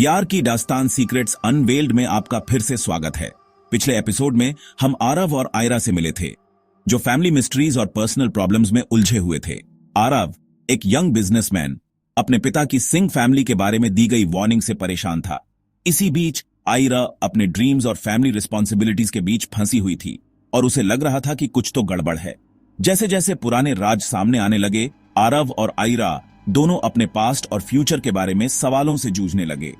प्यार की दास्तान सीक्रेट्स अनवेल्ड में आपका फिर से स्वागत है। पिछले एपिसोड में हम आरव और आयरा से मिले थे, जो फैमिली मिस्ट्रीज और पर्सनल प्रॉब्लम्स में उलझे हुए थे। आरव, एक यंग बिजनेसमैन, अपने पिता की सिंह फैमिली के बारे में दी गई वार्निंग से परेशान था। इसी बीच आयरा अपने ड्रीम्स और फैमिली रिस्पॉन्सिबिलिटीज के बीच फंसी हुई थी और उसे लग रहा था कि कुछ तो गड़बड़ है। जैसे जैसे पुराने राज सामने आने लगे, आरव और आयरा दोनों अपने पास्ट और फ्यूचर के बारे में सवालों से जूझने लगे।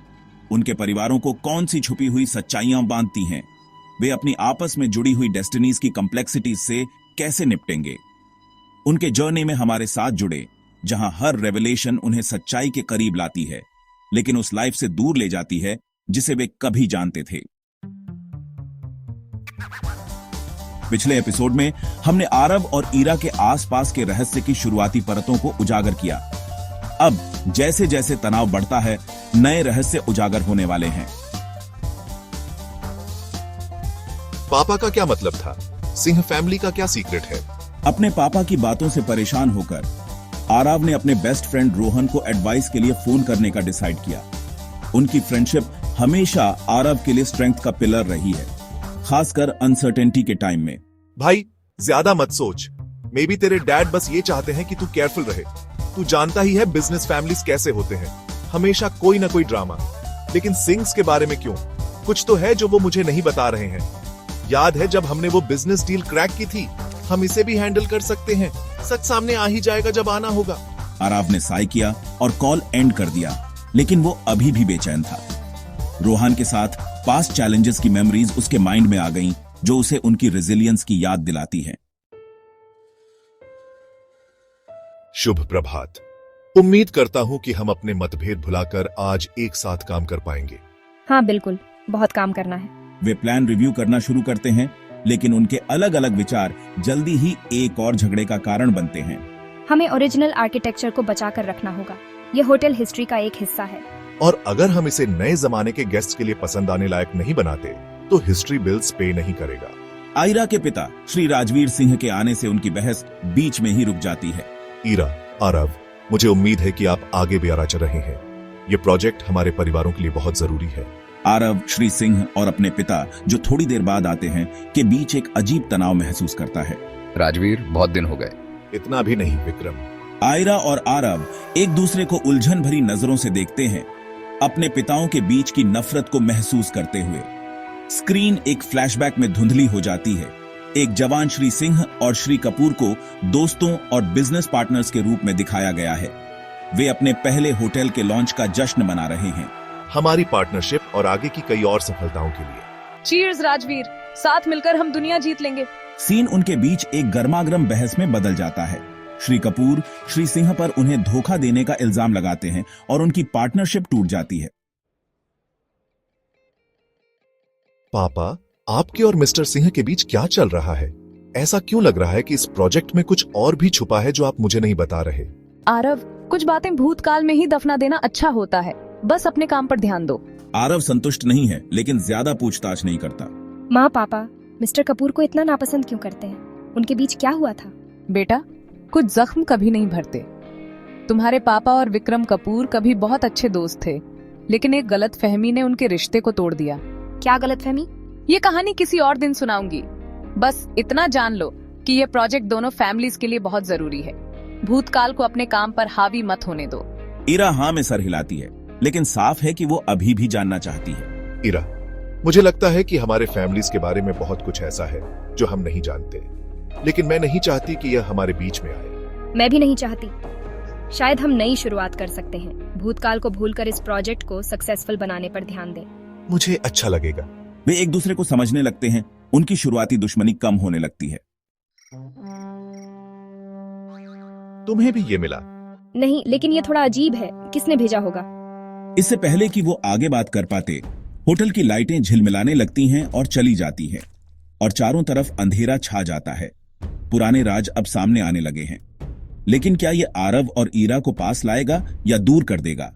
उनके परिवारों को कौन सी छुपी हुई सच्चाइयां बांधती हैं? वे अपनी आपस में जुड़ी हुई डेस्टिनीज की कॉम्प्लेक्सिटीज से कैसे निपटेंगे? उनके जर्नी में हमारे साथ जुड़े, जहां हर रेवलेशन उन्हें सच्चाई के करीब लाती है, लेकिन उस लाइफ से दूर ले जाती है जिसे वे कभी जानते थे। पिछले एपिसोड में हमने आरव और ईरा के आसपास के रहस्य की शुरुआती परतों को उजागर किया। अब जैसे जैसे तनाव बढ़ता है, नए रहस्य उजागर होने वाले हैं। पापा का क्या मतलब था? सिंह फैमिली का क्या सीक्रेट है? अपने पापा की बातों से परेशान होकर आरव ने अपने बेस्ट फ्रेंड रोहन को एडवाइस के लिए फोन करने का डिसाइड किया। उनकी फ्रेंडशिप हमेशा आरव के लिए स्ट्रेंथ का पिलर रही है, खासकर अनसर्टेनिटी के टाइम में। भाई, ज्यादा मत सोच। मे बी तेरे डैड बस ये चाहते हैं कि तू केयरफुल रहे। तू जानता ही है बिजनेस फैमिलीज कैसे होते हैं, हमेशा कोई ना कोई ड्रामा। लेकिन सिंग्स के बारे में क्यों? कुछ तो है जो वो मुझे नहीं बता रहे हैं। याद है जब हमने वो बिजनेस डील क्रैक की थी? हम इसे भी हैंडल कर सकते हैं। सच सामने आ ही जाएगा जब आना होगा। आरव ने साय किया और कॉल एंड कर दिया, लेकिन वो अभी भी बेचैन था। रोहन के साथ पास्ट चैलेंजेस की मेमोरीज उसके माइंड में आ गईं, जो उसे उनकी रेजिलियंस की याद दिलाती है। शुभ प्रभात। उम्मीद करता हूं कि हम अपने मतभेद भुलाकर आज एक साथ काम कर पाएंगे। हाँ बिल्कुल, बहुत काम करना है। वे प्लान रिव्यू करना शुरू करते हैं, लेकिन उनके अलग अलग विचार जल्दी ही एक और झगड़े का कारण बनते हैं। हमें ओरिजिनल आर्किटेक्चर को बचाकर रखना होगा। ये होटल हिस्ट्री का एक हिस्सा है, और अगर हम इसे नए जमाने के गेस्ट के लिए पसंद आने लायक नहीं बनाते तो हिस्ट्री बिल्स पे नहीं करेगा। आयरा के पिता श्री राजवीर सिंह के आने से उनकी बहस बीच में ही रुक जाती है। ईरा, आरव, मुझे उम्मीद है कि आप आगे भी आगे चल रहे हैं। ये प्रोजेक्ट हमारे परिवारों के लिए बहुत जरूरी है। आरव श्री सिंह और अपने पिता, जो थोड़ी देर बाद आते हैं, के बीच एक अजीब तनाव महसूस करता है। राजवीर, बहुत दिन हो गए। इतना भी नहीं विक्रम। आयरा और आरव एक दूसरे को उलझन भरी नजरों से देखते हैं, अपने पिताओं के बीच की नफरत को महसूस करते हुए। स्क्रीन एक फ्लैशबैक में धुंधली हो जाती है। एक जवान श्री सिंह और श्री कपूर को दोस्तों और बिजनेस पार्टनर्स के रूप में दिखाया गया है। वे अपने पहले होटल के लॉन्च का जश्न मना रहे हैं, हमारी पार्टनरशिप और आगे की कई और सफलताओं के लिए। चीयर्स राजवीर, साथ मिलकर हम दुनिया जीत लेंगे। सीन उनके बीच एक गर्मागर्म बहस में बदल जाता है। श्री कपूर श्री सिंह पर उन्हें धोखा देने का इल्जाम लगाते हैं और उनकी पार्टनरशिप टूट जाती है। पापा, आपके और मिस्टर सिंह के बीच क्या चल रहा है? ऐसा क्यों लग रहा है कि इस प्रोजेक्ट में कुछ और भी छुपा है जो आप मुझे नहीं बता रहे? आरव, कुछ बातें भूतकाल में ही दफना देना अच्छा होता है। बस अपने काम पर ध्यान दो। आरव संतुष्ट नहीं है, लेकिन ज्यादा पूछताछ नहीं करता। माँ पापा मिस्टर कपूर को इतना नापसंद क्यों करते हैं? उनके बीच क्या हुआ था? बेटा, कुछ जख्म कभी नहीं भरते। तुम्हारे पापा और विक्रम कपूर कभी बहुत अच्छे दोस्त थे, लेकिन एक गलतफहमी ने उनके रिश्ते को तोड़ दिया। क्या गलतफहमी? ये कहानी किसी और दिन सुनाऊंगी। बस इतना जान लो कि ये प्रोजेक्ट दोनों फैमिलीज के लिए बहुत जरूरी है। भूतकाल को अपने काम पर हावी मत होने दो। ईरा हाँ में सर हिलाती है, लेकिन साफ है कि वो अभी भी जानना चाहती है। ईरा, मुझे लगता है कि हमारे फैमिलीज के बारे में बहुत कुछ ऐसा है जो हम नहीं जानते, लेकिन मैं नहीं चाहती कि यह हमारे बीच में आए। मैं भी नहीं चाहती। शायद हम नई शुरुआत कर सकते हैं। भूतकाल को भूलकर इस प्रोजेक्ट को सक्सेसफुल बनाने पर ध्यान दें। मुझे अच्छा लगेगा। वे एक दूसरे को समझने लगते हैं। उनकी शुरुआती दुश्मनी कम होने लगती है। तुम्हें भी ये मिला? नहीं, लेकिन ये थोड़ा अजीब है। किसने भेजा होगा? इससे पहले कि वो आगे बात कर पाते, होटल की लाइटें झिलमिलाने लगती हैं और चली जाती हैं, और चारों तरफ अंधेरा छा जाता है। पुराने राज अब सामने आने लगे हैं, लेकिन क्या ये आरव और ईरा को पास लाएगा या दूर कर देगा?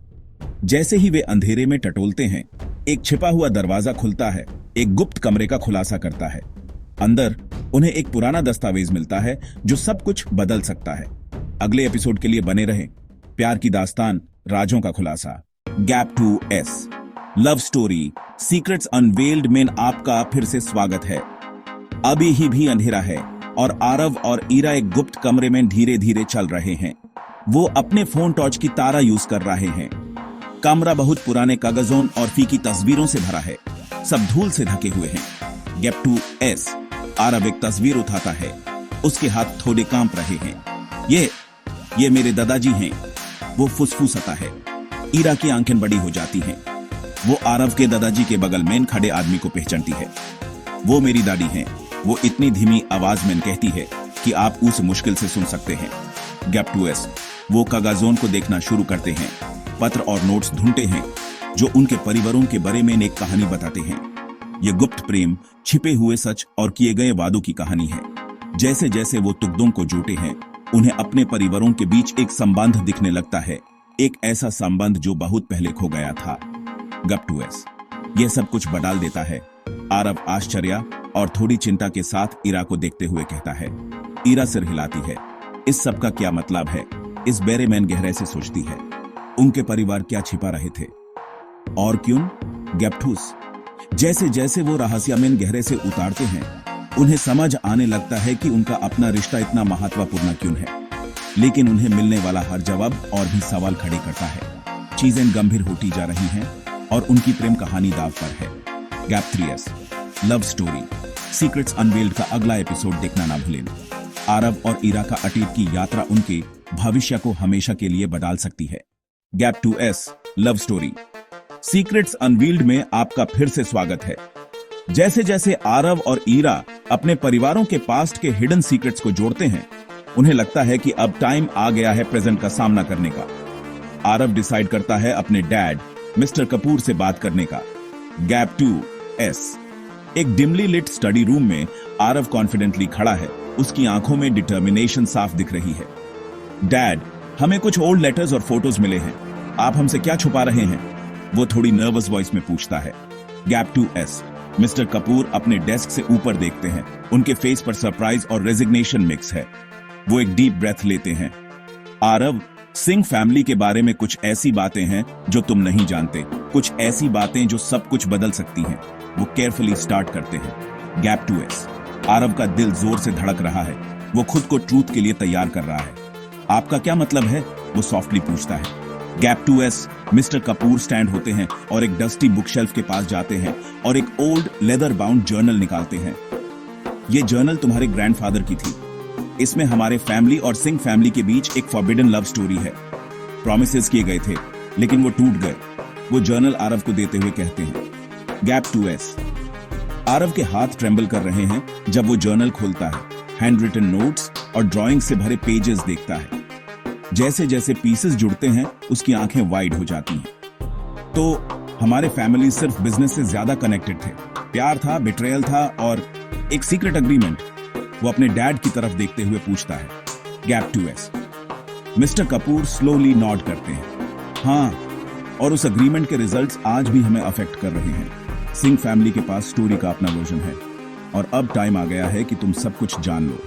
जैसे ही वे अंधेरे में टटोलते हैं, एक छिपा हुआ दरवाजा खुलता है, एक गुप्त कमरे का खुलासा करता है। अंदर उन्हें एक पुराना दस्तावेज मिलता है जो सब कुछ बदल सकता है। अगले एपिसोड के लिए बने रहें। प्यार की दास्तान, राजों का खुलासा, gap 2S। Love story secrets unveiled में आपका फिर से स्वागत है। अभी ही भी अंधेरा है और आरव और ईरा एक गुप्त कमरे में धीरे धीरे चल रहे हैं। वो अपने फोन टॉर्च की तारा यूज कर रहे हैं। कमरा बहुत पुराने कागजों और फीकी तस्वीरों से भरा है, सब धूल से ढके हुए हैं। Gap 2S। आरव एक तस्वीर उठाता है, उसके हाथ थोड़े कांप रहे हैं। ये मेरे दादाजी हैं। वो फुसफुसाता है। ईरा की आंखें बड़ी हो जाती हैं। वो आरव के दादाजी के बगल में खड़े आदमी को पहचानती है। वो मेरी दादी हैं। वो इतनी धीमी आवाज में कहती है कि आप उसे मुश्किल से सुन सकते हैं। Gap 2S। वो कागजों को देखना शुरू करते हैं, पत्र और नोट्स ढूंढते हैं जो उनके परिवारों के बारे में एक कहानी बताते हैं। ये गुप्त प्रेम, छिपे हुए सच और किए गए वादों की कहानी है। जैसे जैसे वो तुकड़ों को जोड़ते हैं, उन्हें अपने परिवारों के बीच एक संबंध दिखने लगता है, एक ऐसा संबंध जो बहुत पहले खो गया था। Gap 2S। यह सब कुछ बदल देता है। आरव आश्चर्य और थोड़ी चिंता के साथ ईरा को देखते हुए कहता है। ईरा सिर हिलाती है। इस सब का क्या मतलब है? इस बारे में गहराई से सोचती है। उनके परिवार क्या छिपा रहे थे और क्यों? Gap 2S। जैसे जैसे वो रहस्य में गहरे से उतारते हैं, उन्हें समझ आने लगता है कि उनका अपना रिश्ता इतना महत्वपूर्ण क्यों है। लेकिन उन्हें मिलने वाला हर जवाब और भी सवाल खड़े करता है। चीजें गंभीर होती जा रही हैं और उनकी प्रेम कहानी दाव पर है। Gap 3S। Love story secrets unveiled का अगला एपिसोड देखना ना भूलें। आरव और ईरा का अतीत की यात्रा उनके भविष्य को हमेशा के लिए बदल सकती है। Gap 2S। Love story secrets unveiled में आपका फिर से स्वागत है। जैसे जैसे आरव और ईरा अपने परिवारों के पास्ट के हिडन सीक्रेट्स को जोड़ते हैं, उन्हें लगता है कि अब टाइम आ गया है प्रेजेंट का सामना करने का। आरव डिसाइड करता है अपने डैड मिस्टर कपूर से बात करने का। Gap 2S। एक डिमली लिट स्टडी रूम में आरव कॉन्फिडेंटली खड़ा है। उसकी आंखों में डिटर्मिनेशन साफ दिख रही है। डैड, हमें कुछ ओल्ड लेटर्स और फोटोज मिले हैं। आप हमसे क्या छुपा रहे हैं? वो थोड़ी नर्वस वॉइस में पूछता है। Gap 2S। मिस्टर कपूर अपने डेस्क से ऊपर देखते हैं। उनके फेस पर सरप्राइज और रेजिग्नेशन मिक्स है। वो एक डीप ब्रेथ लेते हैं। आरव, सिंह फैमिली के बारे में कुछ ऐसी बातें हैं जो तुम नहीं जानते, कुछ ऐसी बातें जो सब कुछ बदल सकती हैं। वो केयरफुली स्टार्ट करते हैं। Gap 2S। आरव का दिल जोर से धड़क रहा है। वो खुद को ट्रूथ के लिए तैयार कर रहा है। आपका क्या मतलब है? वो सॉफ्टली पूछता है। Gap 2S। Mister Kapoor stand होते हैं और एक डस्टी बुक शेल्फ के पास जाते हैं और एक ओल्ड लेदर बाउंड जर्नल निकालते हैं। ये जर्नल तुम्हारे ग्रैंडफादर की थी। इसमें हमारे फैमिली और सिंह फैमिली के बीच एक फॉरबिडन लव स्टोरी है। प्रॉमिसेस किए गए थे, लेकिन वो टूट गए। वो जर्नल आरव को देते हुए कहते हैं। Gap 2S। आरव के हाथ ट्रेंबल कर रहे हैं जब वो जर्नल खोलता है। हैंड रिटन नोट्स और ड्राइंग से भरे पेजेस देखता है। जैसे जैसे पीसेस जुड़ते हैं, उसकी आंखें वाइड हो जाती हैं। तो हमारे फैमिली सिर्फ बिजनेस से ज्यादा कनेक्टेड थे। प्यार था, बिट्रेयल था और एक सीक्रेट अग्रीमेंट। वो अपने डैड की तरफ देखते हुए पूछता है। Gap 2S। Mister Kapoor slowly nod करते हैं। हाँ, और उस अग्रीमेंट के रिजल्ट्स आज भी हमें अफेक्ट कर रहे हैं। सिंह फैमिली के पास स्टोरी का अपना वर्जन है और अब टाइम आ गया है कि तुम सब कुछ जान लो।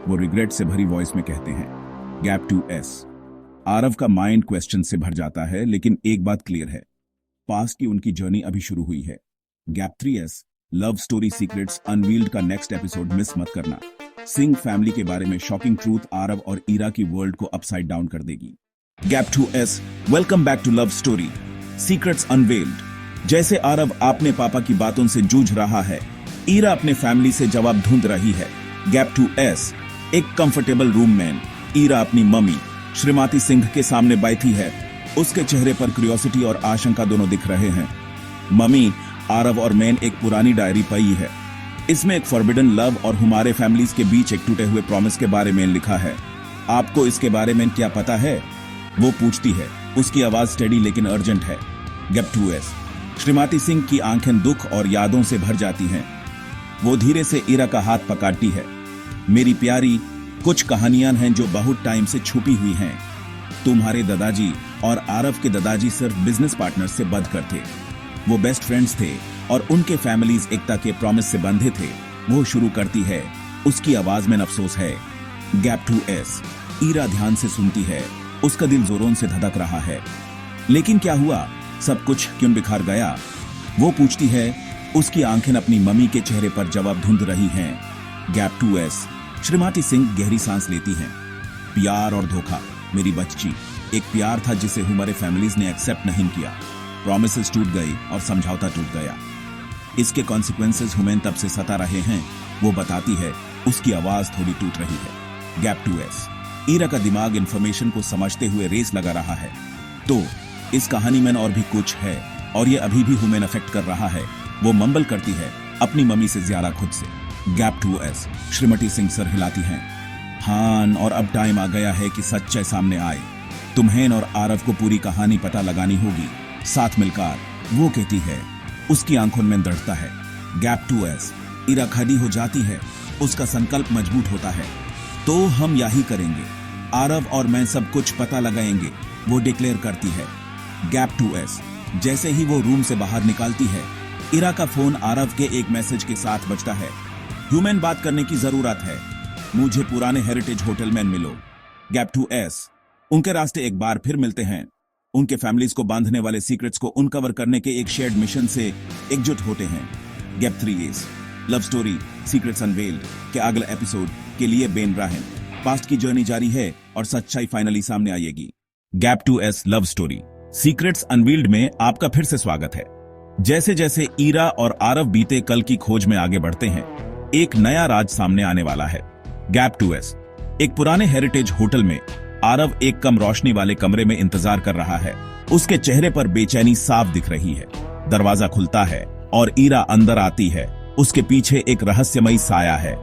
वो रिग्रेट से भरी वॉइस में कहते हैं। Gap 2S। आरव का माइंड क्वेश्चन से भर जाता है, लेकिन एक बात क्लियर है, पास्ट की उनकी जर्नी अभी शुरू हुई है। Gap 3S। Love story secrets unveiled का नेक्स्ट एपिसोड मिस मत करना। सिंह फैमिली के बारे में शॉकिंग ट्रूथ आरव और ईरा की वर्ल्ड को अपसाइड डाउन कर देगी। Gap 2S। Welcome back to love story secrets unveiled. जैसे आरव अपने पापा की बातों से जूझ रहा है, ईरा अपने फैमिली से जवाब ढूंढ रही है। Gap 2S। एक कंफर्टेबल रूम में ईरा अपनी मम्मी श्रीमती सिंह के सामने बैठी है। उसके चेहरे पर क्यूरियोसिटी और आशंका दोनों दिख रहे हैं। मम्मी, आरव और मैन एक पुरानी डायरी पाई है। इसमें एक फॉरबिडन लव और हमारे फैमिलीज के बीच एक टूटे हुए प्रॉमिस के बारे में लिखा है। आपको इसके बारे में क्या पता है? वो पूछती है। उसकी आवाज स्टेडी लेकिन अर्जेंट है। Gap 2S। श्रीमती सिंह की आंखें दुख और यादों से भर जाती हैं। वो धीरे से ईरा का हाथ पकड़ती है। मेरी प्यारी, कुछ कहानियां हैं जो बहुत टाइम से छुपी हुई हैं। तुम्हारे दादाजी और आरव के दादाजी सिर्फ बिजनेस पार्टनर से बंधकर थे। वो बेस्ट फ्रेंड्स थे और उनके फैमिलीज एकता के प्रॉमिस से बंधे थे। वो शुरू करती है। उसकी आवाज में अफसोस है। Gap 2S। ईरा ध्यान से सुनती है। उसका दिल जोरों से धड़क रहा है। लेकिन क्या हुआ? सब कुछ क्यों बिखर गया? वो पूछती है। उसकी आंखें अपनी मम्मी के चेहरे पर जवाब ढूंढ रही हैं। Gap 2S। श्रीमती सिंह गहरी सांस लेती हैं। प्यार और धोखा, मेरी बच्ची। एक प्यार था जिसे हमारे फैमिलीज ने एक्सेप्ट नहीं किया। प्रॉमिसेस टूट गई और समझौता टूट गया। इसके कॉन्सिक्वेंसेस हमें तब से सता रहे हैं, वो बताती है। उसकी आवाज थोड़ी टूट रही है। Gap 2S। ईरा का दिमाग इंफॉर्मेशन को समझते हुए रेस लगा रहा है। तो इस कहानी में और भी कुछ है और ये अभी भी ह्यूमन अफेक्ट कर रहा है। वो मंबल करती है, अपनी मम्मी से ज्यादा खुद से। Gap 2S। श्रीमती सिंह सर हिलाती हैं। हाँ, और अब टाइम आ गया है कि सच्चाई सामने आए। तुम्हें और आरव को पूरी कहानी पता लगानी होगी, साथ मिलकर। वो कहती है। उसकी आंखों में दृढ़ता है। Gap 2S। ईरा खड़ी हो जाती है। उसका संकल्प मजबूत होता है। तो हम यही करेंगे, आरव और मैं सब कुछ पता लगाएंगे, वो डिक्लेयर करती है। Gap 2S। जैसे ही वो रूम से बाहर निकलती है, ईरा का फोन आरव के एक मैसेज के साथ बजता है। ह्यूमन बात करने की जरूरत है, मुझे पुराने हेरिटेज होटल में मिलो। Gap 2S। उनके रास्ते एक बार फिर मिलते हैं। उनके फैमिलीज को बांधने वाले सीक्रेट्स को उनकवर करने के एक शेयर्ड मिशन से एकजुट होते हैं। Gap 3S। Love story secrets unveiled के अगले एपिसोड के लिए बेन राहन। पास्ट की जर्नी जारी है और सच्चाई फाइनली सामने आएगी। Gap 2S love story secrets unveiled में आपका फिर से स्वागत है। जैसे जैसे ईरा और आरव बीते कल की खोज में आगे बढ़ते हैं, एक नया राज सामने आने वाला है। Gap 2S। एक पुराने हेरिटेज होटल में आरव एक कम रोशनी वाले कमरे में इंतजार कर रहा है। उसके चेहरे पर बेचैनी साफ दिख रही है। दरवाजा खुलता है और ईरा अंदर आती है। उसके पीछे एक रहस्यमयी साया है।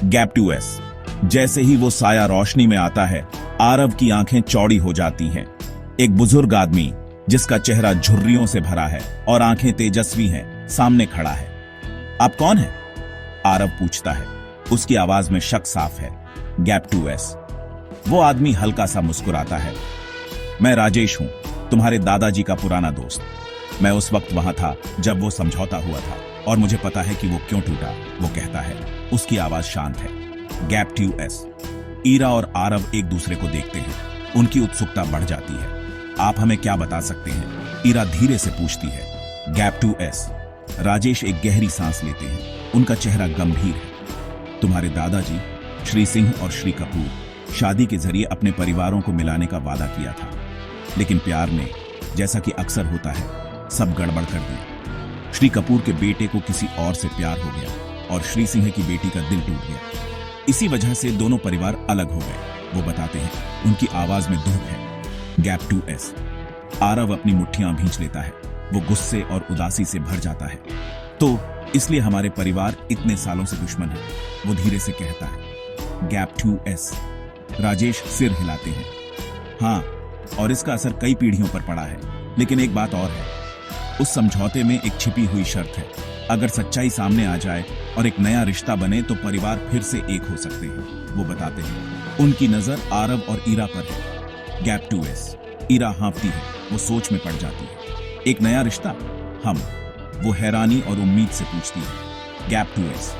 Gap 2S। जैसे ही वो साया रोशनी में आता है, आरव की आंखें चौड़ी हो जाती हैं। एक बुजुर्ग आदमी जिसका चेहरा झुर्रियों से भरा है और आंखें तेजस्वी हैं, सामने खड़ा है। आप कौन हैं? आरव पूछता है। उसकी आवाज में शक साफ है। Gap 2S। वो आदमी हल्का सा मुस्कुराता है। मैं राजेश हूं, तुम्हारे दादाजी का पुराना दोस्त। मैं उस वक्त वहां था जब वो समझौता हुआ था और मुझे पता है कि वो क्यों टूटा, वो कहता है। उसकी आवाज शांत है। Gap 2S। ईरा और आरव एक दूसरे को देखते हैं। उनकी उत्सुकता बढ़ जाती है। आप हमें क्या बता सकते हैं? ईरा धीरे से पूछती है। Gap 2S। राजेश एक गहरी सांस लेते हैं। उनका चेहरा गंभीर है। तुम्हारे दादाजी श्री सिंह और श्री कपूर शादी के जरिए अपने परिवारों को मिलाने का वादा किया था, लेकिन प्यार ने, जैसा कि अक्सर होता है, सब गड़बड़ कर दिया। श्री कपूर के बेटे को किसी और से प्यार हो गया और श्री सिंह की बेटी का दिल टूट गया। इसी वजह से दोनों परिवार अलग हो गए, वो बताते हैं। उनकी आवाज में दुख है। Gap 2S। आरव अपनी मुट्ठियां भींच लेता है। वो गुस्से और उदासी से भर जाता है। तो इसलिए हमारे परिवार इतने सालों से दुश्मन है, वो धीरे से कहता है। Gap 2S। राजेश सिर हिलाते हैं। हाँ, और इसका असर कई पीढ़ियों पर पड़ा है। लेकिन एक बात और है, उस समझौते में एक छिपी हुई शर्त है। अगर सच्चाई सामने आ जाए और एक नया रिश्ता बने तो परिवार फिर से एक हो सकते हैं, वो बताते हैं। उनकी नजर आरव और ईरा पर है। Gap 2S। ईरा हाँफती है। वो सोच में पड़ जाती है। एक नया रिश्ता? हम? वो हैरानी और उम्मीद से पूछती है। Gap 2S।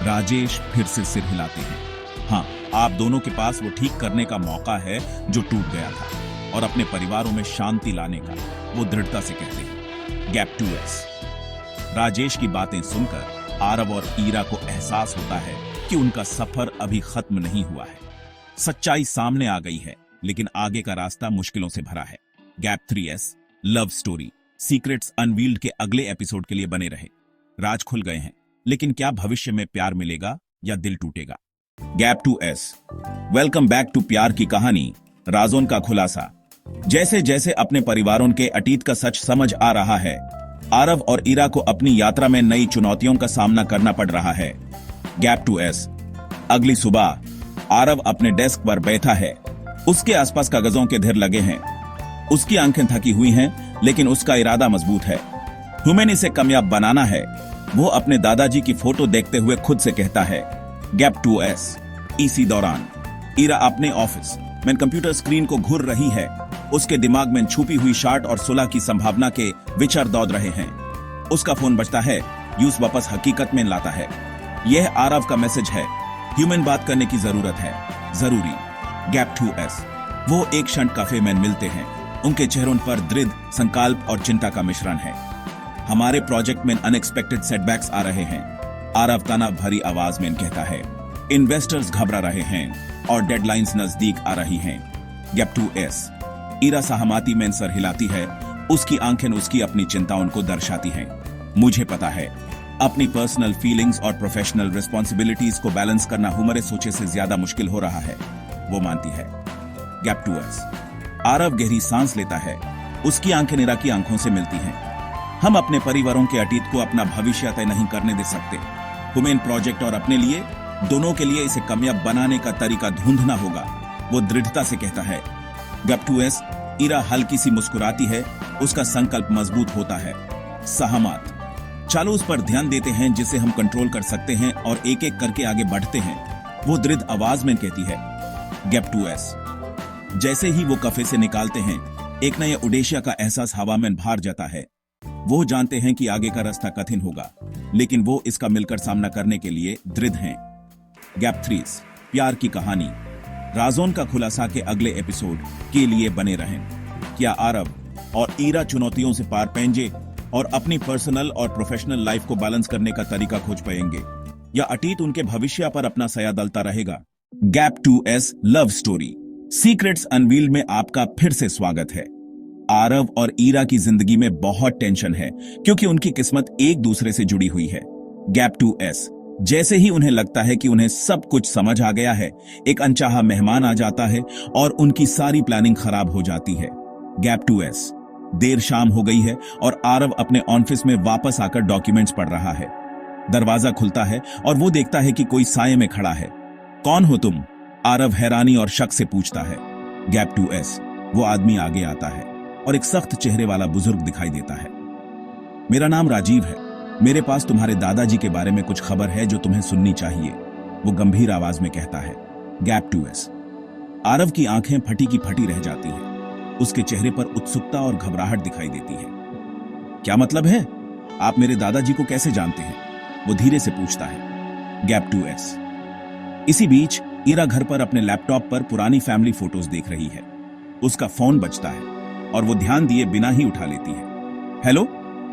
राजेश फिर से सिर हिलाते हैं। हाँ, आप दोनों के पास वो ठीक करने का मौका है जो टूट गया था, और अपने परिवारों में शांति लाने का, वो दृढ़ता से कहते हैं। Gap 2S। राजेश की बातें सुनकर आरव और ईरा को एहसास होता है कि उनका सफर अभी खत्म नहीं हुआ है। सच्चाई सामने आ गई है, लेकिन आगे का रास्ता मुश्किलों से भरा है। Gap 3S love story secrets unveiled के अगले एपिसोड के लिए बने रहे। राज खुल गए हैं, लेकिन क्या भविष्य में प्यार मिलेगा या दिल टूटेगा? Gap 2S। Welcome back to प्यार की कहानी, राजों का खुलासा। जैसे जैसे अपने परिवारों के अतीत का सच समझ आ रहा है, आरव और ईरा को अपनी यात्रा में नई चुनौतियों का सामना करना पड़ रहा है। Gap 2S। अगली सुबह आरव अपने डेस्क पर बैठा है। उसके आसपास कागजों के ढेर लगे हैं। उसकी आंखें थकी हुई हैं, लेकिन उसका इरादा मजबूत है। ह्यूमन इसे कामयाब बनाना है। वो अपने दादाजी की फोटो देखते हुए खुद से कहता है। Gap 2S। इसी दौरान ईरा अपने ऑफिस में कंप्यूटर स्क्रीन को घूर रही है। उसके दिमाग में छुपी हुई शार्ट और सुलह की संभावना के विचार दौड़ रहे हैं। उसका फोन बजता है। यूस वापस हकीकत में लाता है। यह आरव का मैसेज है। ह्यूमन बात करने की जरूरत है, जरूरी। Gap 2S। वो एक क्षण कैफे में मिलते हैं। उनके चेहरों पर दृढ़ संकल्प और चिंता का मिश्रण है। हमारे प्रोजेक्ट में अनएक्सपेक्टेड सेटबैक्स आ रहे हैं। आरव तनाव भरी आवाज में कहता है। इन्वेस्टर्स घबरा रहे हैं और डेडलाइंस नजदीक आ रही हैं। Gap 2S। ईरा सहमति में सर हिलाती है। उसकी आंखें उसकी अपनी चिंताओं को दर्शाती हैं। मुझे पता है, अपनी पर्सनल फीलिंग्स और प्रोफेशनल रिस्पॉन्सिबिलिटीज को बैलेंस करना हमारे सोचे से ज्यादा मुश्किल हो रहा है, वो मानती है। Gap 2S। आरव गहरी सांस लेता है। उसकी आंखें नीरा की आंखों से मिलती हैं। हम अपने परिवारों के अतीत को अपना भविष्य तय नहीं करने दे सकते। हमें इन प्रोजेक्ट और अपने लिए, दोनों के लिए इसे कामयाब बनाने का तरीका ढूंढना होगा, वो दृढ़ता से कहता है। Gap 2S। ईरा हल्की सी मुस्कुराती है। उसका संकल्प मजबूत होता है। सहमत। चलो उस पर ध्यान देते हैं जिसे हम कंट्रोल कर सकते हैं और एक एक करके आगे बढ़ते हैं, वो दृढ़ आवाज में कहती है। Gap 2S। जैसे ही वो कफे से निकालते हैं, एक नया उद्देश्य का एहसास हवा में भर जाता है। वो जानते हैं कि आगे का रास्ता कठिन होगा, लेकिन वो इसका मिलकर सामना करने के लिए दृढ़ हैं। गैप 3। प्यार की कहानी। राज़ों का खुलासा के अगले एपिसोड के लिए बने रहें। क्या आरव और ईरा चुनौतियों से पार पाएंगे और अपनी पर्सनल और प्रोफेशनल लाइफ को बैलेंस करने का तरीका खोज पाएंगे, या अतीत उनके भविष्य पर अपना साया डालता रहेगा? Gap 2S love story secrets unveiled में आपका फिर से स्वागत है। आरव और ईरा की जिंदगी में बहुत टेंशन है क्योंकि उनकी किस्मत एक दूसरे से जुड़ी हुई है। Gap 2S। जैसे ही उन्हें लगता है कि उन्हें सब कुछ समझ आ गया है, एक अनचाहा मेहमान आ जाता है और उनकी सारी प्लानिंग खराब हो जाती है। Gap 2S। देर शाम हो गई है और आरव अपने ऑफिस में वापस आकर डॉक्यूमेंट्स पढ़ रहा है। दरवाजा खुलता है और वो देखता है कि कोई साये में खड़ा है। कौन हो तुम? आरव हैरानी और शक से पूछता है। Gap 2S। वो आदमी आगे आता है और एक सख्त चेहरे वाला बुजुर्ग दिखाई देता है। मेरा नाम राजीव है। मेरे पास तुम्हारे दादाजी के बारे में कुछ खबर है जो तुम्हें सुननी चाहिए, वो गंभीर आवाज में कहता है। Gap 2S। आरव की आंखें फटी की फटी रह जाती हैं। उसके चेहरे पर उत्सुकता और घबराहट दिखाई देती है। क्या मतलब है? आप मेरे दादाजी को कैसे जानते हैं? वो धीरे से पूछता है। Gap 2S। इसी बीच ईरा घर पर अपने लैपटॉप पर पुरानी फैमिली फोटोज देख रही है। उसका फोन बजता है और वो ध्यान दिए बिना ही उठा लेती है। हेलो,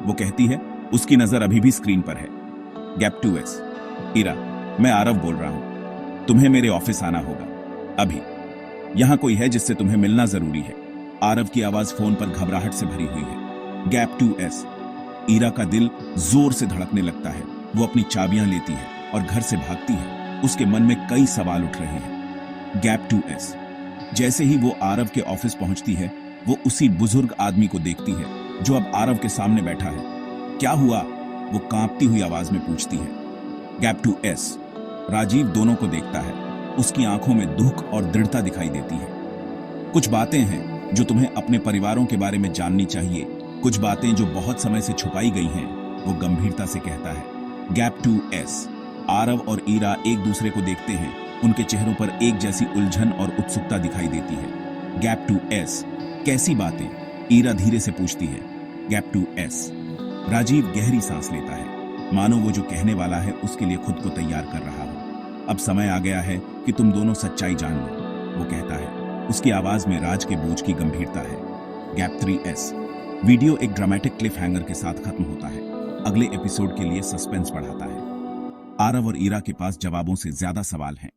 वो कहती है। उसकी नजर अभी भी स्क्रीन पर है। Gap 2S। ईरा, मैं आरव बोल रहा हूं। तुम्हें मेरे ऑफिस आना होगा अभी। यहां कोई है जिससे तुम्हें मिलना जरूरी है। आरव की आवाज फोन पर घबराहट से भरी हुई है। Gap 2S। ईरा का दिल जोर से धड़कने लगता है। वो अपनी चाबियां लेती है और घर से भागती है। उसके मन में कई सवाल उठ रहे हैं। Gap 2S। जैसे ही वो आरव के ऑफिस पहुंचती है, वो उसी बुजुर्ग आदमी को देखती है जो अब आरव के सामने बैठा है। क्या हुआ? वो कांपती हुई आवाज में पूछती है। Gap 2S। राजीव दोनों को देखता है। उसकी आंखों में दुख और दृढ़ता दिखाई देती है। कुछ बातें हैं जो तुम्हें अपने परिवारों के बारे में जाननी चाहिए, कुछ बातें जो बहुत समय से छुपाई गई हैं, वो गंभीरता से कहता है। Gap 2S। आरव और ईरा एक दूसरे को देखते हैं। उनके चेहरों पर एक जैसी उलझन और उत्सुकता दिखाई देती है। Gap 2S। कैसी बातें? ईरा धीरे से पूछती है। Gap 2S। राजीव गहरी सांस लेता है, मानो वो जो कहने वाला है उसके लिए खुद को तैयार कर रहा हो। अब समय आ गया है कि तुम दोनों सच्चाई जान लो, वो कहता है। उसकी आवाज में राज के बोझ की गंभीरता है। Gap 3S। वीडियो एक ड्रामेटिक क्लिफ हैंगर के साथ खत्म होता है। अगले एपिसोड के लिए सस्पेंस बढ़ाता है। आरव और ईरा के पास जवाबों से ज्यादा सवाल हैं।